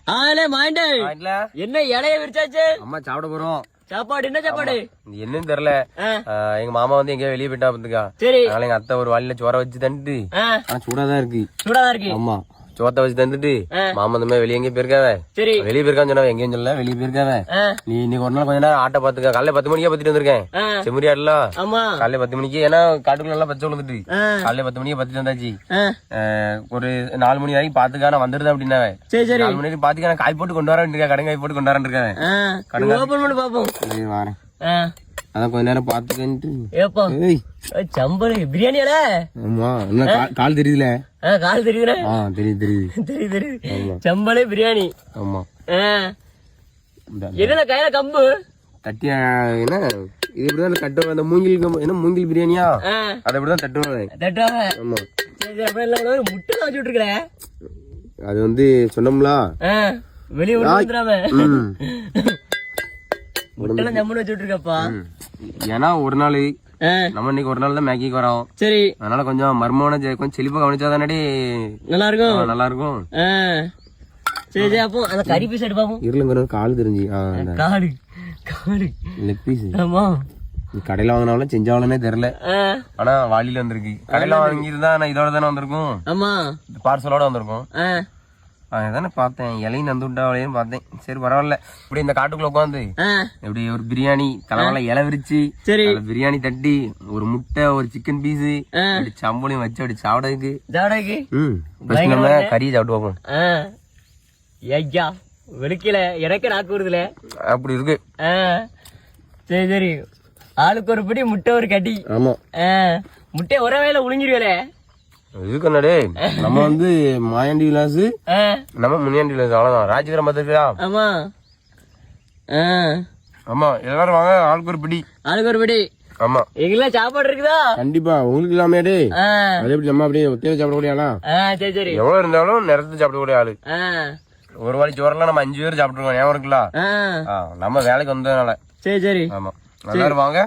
என்ன இலைய விரிச்சாச்சு? அம்மா சாப்பிட போறோம். சாப்பாடு என்ன சாப்பாடு என்னன்னு தெரியல. எங்க மாமா வந்து எங்கேயோ வெளியே போயிட்டா பாத்துக்கா. சரி. அதனால எங்க அத்தை ஒரு வாளில சோற வச்சு தந்துட்டு, ஆனா சூடாதான் இருக்கு. சூடாதான் இருக்கு. ஆமா, சோத்த வச்சு தந்துட்டு மாமா இந்த மாதிரி வெளியே எங்கேயும் போயிருக்காவ. சரி, வெளியே போயிருக்கான்னு சொன்னா எங்கேயும் சொல்ல, வெளியே போயிருக்காவ. நீ இன்னைக்கு ஒரு நாள் கொஞ்ச நேரம் ஆட்டை பாத்துக்க. காலையில 10 மணிக்கே பத்திட்டு வந்திருக்கேன். செம்மறி ஆடல காலையில 10 மணிக்கு. ஏன்னா காட்டுக்குள்ள எல்லாம் பச்சை விழுந்துட்டு காலையில 10 மணிக்கு பத்திட்டு வந்தாச்சு. ஒரு 4 மணி வரைக்கும் பாத்துக்கா நான் வந்துருது அப்படின்னாவே. 4 மணி வரைக்கும் பாத்துக்கா காய் போட்டு கொண்டு வரேன் இருக்கேன். கடை காய் போட்டு கொண்டு வரேன் இருக்கேன். வரேன். அதான் கொஞ்ச நேரம் பாத்துக்கிட்டு சம்பளம் பிரியாணியால. ஆமா, கால் தெரியுதுல? கால் தெரியுதுல? தெரியுது. சம்பளே பிரியாணி. ஆமா. என்ன கையில கம்பு தட்டியா? என்ன இது இப்படிதான் கட்டுவாங்க. அந்த மூங்கில் என்ன மூங்கில் பிரியாணியா? அதை இப்படிதான் தட்டுவாங்க. ஆமா. முட்டை வச்சுட்டு இருக்கல. அது வந்து சொன்னோம்ல வெளியே முட்டெல்லாம் ஜம்முன்னு வச்சுட்டு இருக்கப்பா. ஏன்னா ஒரு நாள் நம்ம இன்னைக்கு ஒரு நாள் தான் மேக்கிக்கு வரோம். சரி, அதனால கொஞ்சம் மர்மமான கொஞ்சம் செழிப்பா கவனிச்சாதானே நல்லா இருக்கும். நல்லா இருக்கும். சரி சரி, அப்போ அந்த கறி பீஸ் எடுத்து பாப்போம். இருளுங்க கால் தெரிஞ்சு காடு காடு லெக் பீஸ். ஆமா, கடையில வாங்கினாலும் செஞ்சாவளனே தெரியல. ஆனா வாளியில வந்திருக்கு. கடையில வாங்கியிருந்தா நான் இதோட தானே வந்திருக்கும். ஆமா, பார்சலோட வந்திருக்கும். அதானே பார்த்தேன், இலையும் நந்து விட்டாவளையும் பார்த்தேன். சரி பரவாயில்ல. இப்படி இந்த காட்டுக்குள்ள உட்காந்து இப்படி ஒரு பிரியாணி தலைவால இலை விரிச்சு பிரியாணி தட்டி ஒரு முட்டை ஒரு சிக்கன் பீஸ் சம்பளையும் வச்சு அப்படி சாப்பிடக்கு கறி சாப்பிட்டு பார்ப்போம். ஐயா வெளுக்கல எனக்கு நாக்கு வருதுல அப்படி இருக்கு. சரி சரி, ஆளுக்கு ஒரு படி முட்டை ஒரு கட்டி. ஆமா, முட்டை ஒரே வேலை உழிஞ்சிருவேல. இதுக்கண்ணே நம்ம வந்து மாயாண்டி விலாஸ், நம்ம முனியாண்டி விலாஸ், அவ்வளவுதான். ராஜகிரம் பார்த்துருக்கா? ஆமா ஆமா, எல்லாரும் வாங்க, ஆளுக்கு ஒரு பிடி. ஆளுக்கு ஒரு பிடி. ஆமா, எங்கெல்லாம் சாப்பாடு இருக்குதா? கண்டிப்பா உங்களுக்கு இல்லாமே. அது எப்படி நம்ம அப்படியே ஒத்தையில சாப்பிடக்கூடிய ஆளா? சரி சரி, எவ்வளவு இருந்தாலும் நிறத்து சாப்பிடக்கூடிய ஆளு. ஒரு வாரி சோறெல்லாம் நம்ம 5 பேர் சாப்பிட்டுருக்கோம், ஞாபகம் இருக்குல்ல? நம்ம வேலைக்கு வந்ததுனால. சரி சரி, ஆமா, எல்லாரும் வாங்க.